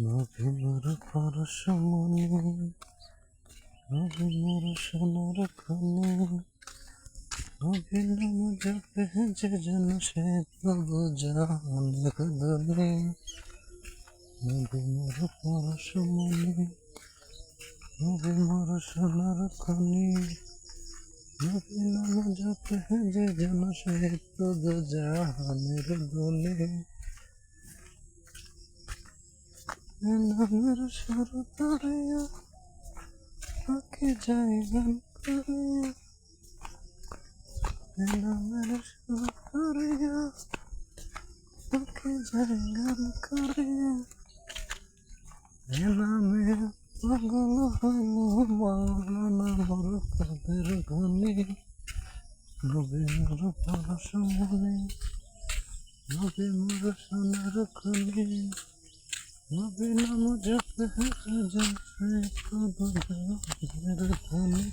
নবী মোর পরশমণি, নবী মোর সোনার খনি, নবী নাম জপে যে জন সে তবু জানের ধনী। নবী মোর পরশমণি, নবী মোর সোনার খনি, নবী নাম জপে যে জন সে তবু জানের ধনী। নামের সুর ধরিয়া পাখি যায় গান করিয়া, নামের সুর ধরিয়া পাখি যায় গান করিয়া, নামে পাগল হইল মাওলানা মোর কাদের ঘনি। নবী মোর পরশমণি, নবী মোর সোনার খনি, নবী নাম জপে যে জন সে তবু জানের ধনী।